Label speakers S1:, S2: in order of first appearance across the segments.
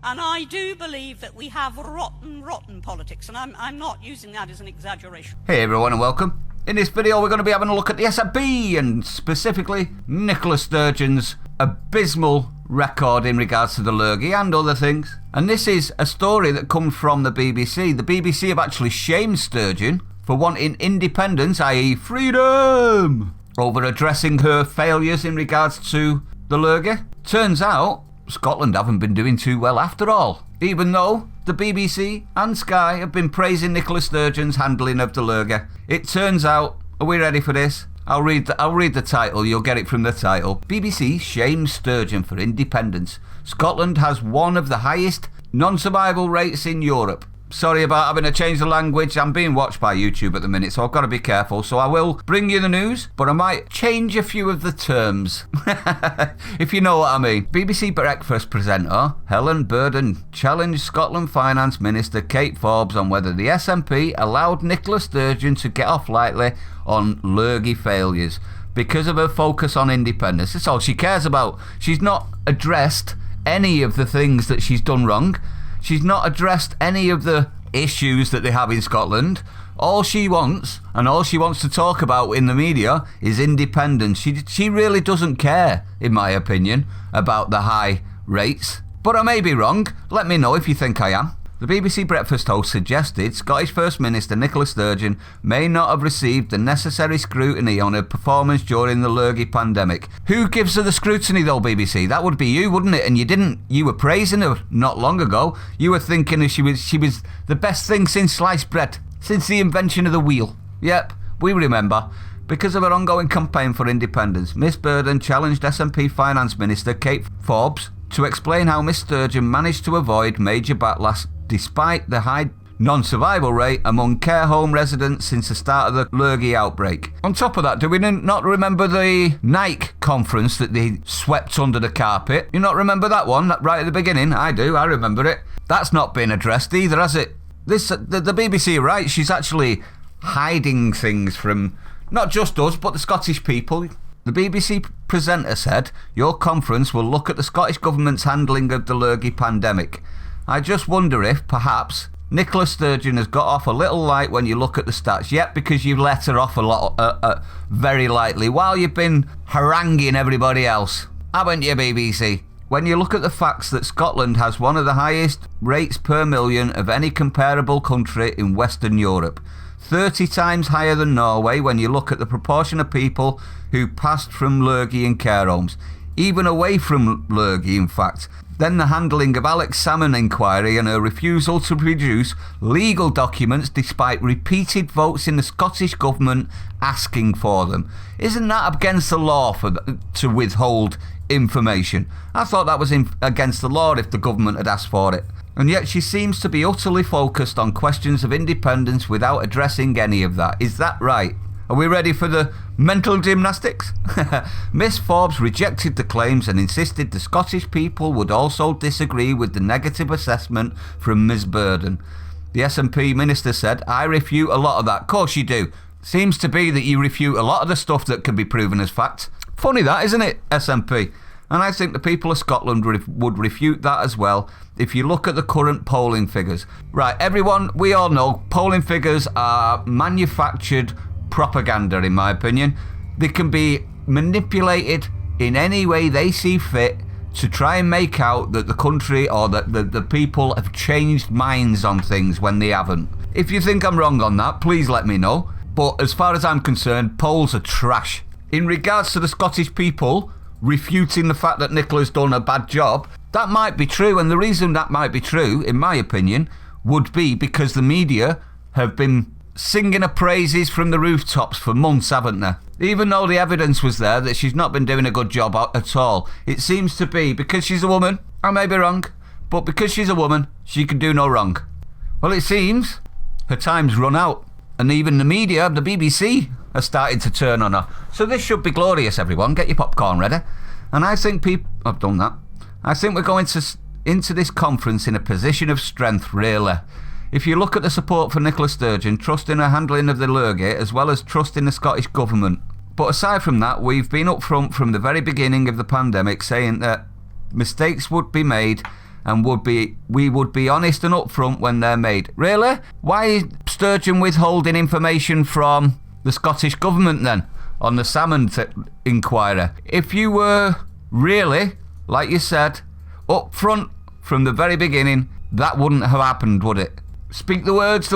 S1: And I do believe that we have rotten politics, and I'm not using that as an exaggeration.
S2: Hey everyone and welcome. In this video we're going to be having a look at the SNP and specifically Nicola Sturgeon's abysmal record in regards to the lurgy and other things. And this is a story that comes from the BBC. The BBC have actually shamed Sturgeon for wanting independence, i.e. freedom, over addressing her failures in regards to the lurgy. Turns out Scotland haven't been doing too well after all, even though the BBC and Sky have been praising Nicola Sturgeon's handling of the lurgy. It turns out, are we ready for this? I'll read the title, you'll get it from the title. BBC shames Sturgeon for independence. Scotland has one of the highest non-survival rates in Europe. Sorry about having to change the language. I'm being watched by YouTube at the minute, so I've got to be careful. So I will bring you the news, but I might change a few of the terms, if you know what I mean. BBC Breakfast presenter Helen Burden challenged Scotland Finance Minister Kate Forbes on whether the SNP allowed Nicola Sturgeon to get off lightly on lurgy failures because of her focus on independence. That's all she cares about. She's not addressed any of the things that she's done wrong. She's not addressed any of the issues that they have in Scotland. All she wants, and all she wants to talk about in the media, is independence. She really doesn't care, in my opinion, about the high rates. But I may be wrong. Let me know if you think I am. The BBC Breakfast host suggested Scottish First Minister Nicola Sturgeon may not have received the necessary scrutiny on her performance during the lurgy pandemic. Who gives her the scrutiny though, BBC? That would be you, wouldn't it? And you didn't. You were praising her not long ago. You were thinking she was the best thing since sliced bread, since the invention of the wheel. Yep, we remember. Because of her ongoing campaign for independence, Miss Burden challenged SNP Finance Minister Kate Forbes to explain how Miss Sturgeon managed to avoid major backlash despite the high non-survival rate among care home residents since the start of the lurgy outbreak. On top of that, do we not remember the Nike conference that they swept under the carpet? You not remember that one right at the beginning? I do, I remember it. That's not been addressed either, has it? The BBC are right, she's actually hiding things from not just us, but the Scottish people. The BBC presenter said, "Your conference will look at the Scottish Government's handling of the lurgy pandemic. I just wonder if, perhaps, Nicola Sturgeon has got off a little light when you look at the stats." Yep, because you've let her off a lot, very lightly, while you've been haranguing everybody else. Haven't you, BBC? When you look at the facts that Scotland has one of the highest rates per million of any comparable country in Western Europe. 30 times higher than Norway when you look at the proportion of people who passed from lurgy in care homes. Even away from lurgy, in fact. Then the handling of Alex Salmon inquiry and her refusal to produce legal documents despite repeated votes in the Scottish Government asking for them. Isn't that against the law to withhold information? I thought that was against the law if the government had asked for it. And yet she seems to be utterly focused on questions of independence without addressing any of that. Is that right? Are we ready for the mental gymnastics? Miss Forbes rejected the claims and insisted the Scottish people would also disagree with the negative assessment from Ms Burden. The SNP minister said, "I refute a lot of that." Of course you do. Seems to be that you refute a lot of the stuff that can be proven as fact. Funny that, isn't it, SNP? And I think the people of Scotland would refute that as well if you look at the current polling figures. Right, everyone, we all know polling figures are manufactured propaganda, in my opinion. They can be manipulated in any way they see fit to try and make out that the country or that the people have changed minds on things when they haven't. If you think I'm wrong on that, please let me know. But as far as I'm concerned, polls are trash. In regards to the Scottish people refuting the fact that Nicola's done a bad job, that might be true, and the reason that might be true, in my opinion, would be because the media have been singing her praises from the rooftops for months, haven't they? Even though the evidence was there that she's not been doing a good job at all. It seems to be because she's a woman. I may be wrong, but because she's a woman, she can do no wrong. Well, it seems her time's run out, and even the media, the BBC, are starting to turn on her. So this should be glorious, everyone. Get your popcorn ready. And I think I've done that. I think we're going into this conference in a position of strength, really. If you look at the support for Nicola Sturgeon, trust in her handling of the lurgy, as well as trust in the Scottish Government. But aside from that, we've been up front from the very beginning of the pandemic saying that mistakes would be made and we would be honest and upfront when they're made. Really? Why is Sturgeon withholding information from the Scottish Government then on the salmon inquiry? If you were really, like you said, upfront from the very beginning, that wouldn't have happened, would it? Speak the words,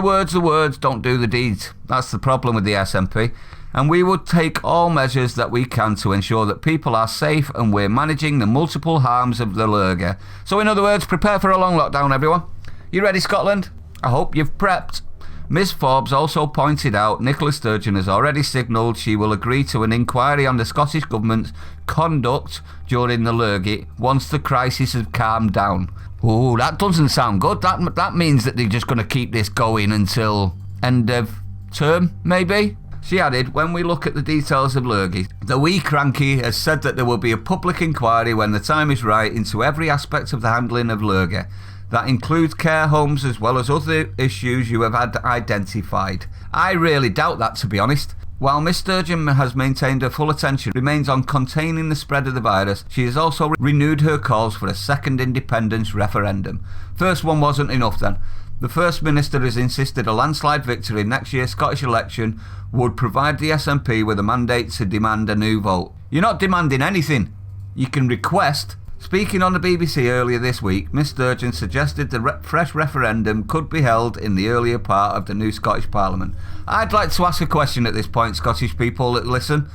S2: don't do the deeds. That's the problem with the SNP. And we would take all measures that we can to ensure that people are safe and we're managing the multiple harms of the lurgy. So in other words, prepare for a long lockdown, everyone. You ready, Scotland? I hope you've prepped. Ms Forbes also pointed out Nicola Sturgeon has already signalled she will agree to an inquiry on the Scottish Government's conduct during the lurgy once the crisis has calmed down. Oh, that doesn't sound good. That means that they're just going to keep this going until end of term, maybe? She added, when we look at the details of lurgy, the wee cranky has said that there will be a public inquiry when the time is right into every aspect of the handling of lurgy. That includes care homes as well as other issues you have had identified. I really doubt that, to be honest. While Miss Sturgeon has maintained her full attention remains on containing the spread of the virus, she has also renewed her calls for a second independence referendum. First one wasn't enough then. The First Minister has insisted a landslide victory in next year's Scottish election would provide the SNP with a mandate to demand a new vote. You're not demanding anything. You can request. Speaking on the BBC earlier this week, Miss Sturgeon suggested the fresh referendum could be held in the earlier part of the new Scottish Parliament. I'd like to ask a question at this point, Scottish people that listen,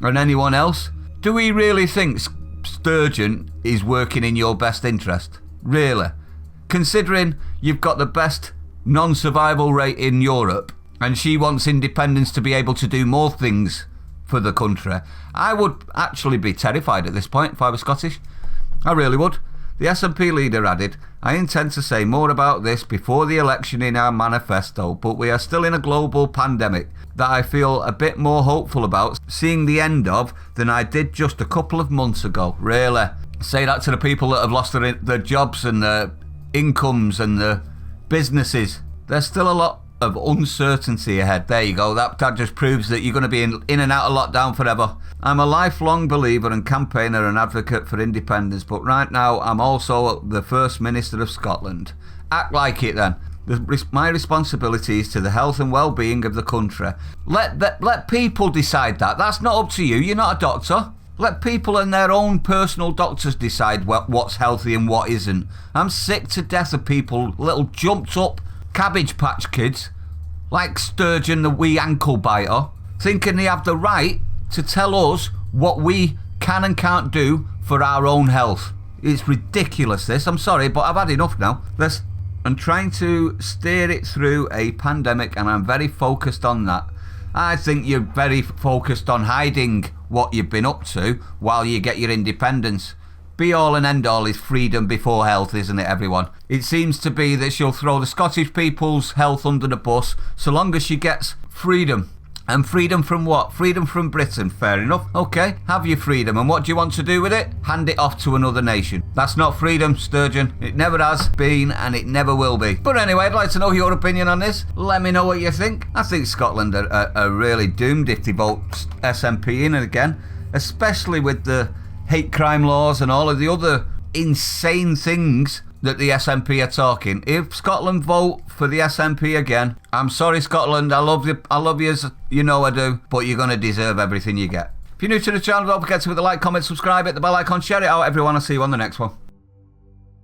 S2: and anyone else. Do we really think Sturgeon is working in your best interest? Really? Considering you've got the best non-survival rate in Europe, and she wants independence to be able to do more things for the country, I would actually be terrified at this point if I was Scottish. I really would. The SNP leader added, I intend to say more about this before the election in our manifesto, but we are still in a global pandemic that I feel a bit more hopeful about seeing the end of than I did just a couple of months ago. Really? Say that to the people that have lost their jobs and their incomes and their businesses. There's still a lot of uncertainty ahead. There you go. That just proves that you're going to be in and out of lockdown forever. I'm a lifelong believer and campaigner and advocate for independence, but right now I'm also the First Minister of Scotland. Act like it then. My responsibility is to the health and well-being of the country. Let people decide that. That's not up to you. You're not a doctor. Let people and their own personal doctors decide what's healthy and what isn't. I'm sick to death of people, little jumped up Cabbage Patch kids, like Sturgeon the wee ankle biter, thinking they have the right to tell us what we can and can't do for our own health. It's ridiculous, this. I'm sorry, but I've had enough now. I'm trying to steer it through a pandemic, and I'm very focused on that. I think you're very focused on hiding what you've been up to while you get your independence. Be all and end all is freedom before health, isn't it, everyone? It seems to be that she'll throw the Scottish people's health under the bus so long as she gets freedom. And freedom from what? Freedom from Britain. Fair enough. Okay, have your freedom. And what do you want to do with it? Hand it off to another nation. That's not freedom, Sturgeon. It never has been and it never will be. But anyway, I'd like to know your opinion on this. Let me know what you think. I think Scotland are really doomed if they vote SNP in again, especially with the hate crime laws and all of the other insane things that the SNP are talking. If Scotland vote for the SNP again, I'm sorry, Scotland, I love you as you know I do, but you're going to deserve everything you get. If you're new to the channel, don't forget to hit the like, comment, subscribe, hit the bell icon, share it out, everyone. I'll see you on the next one.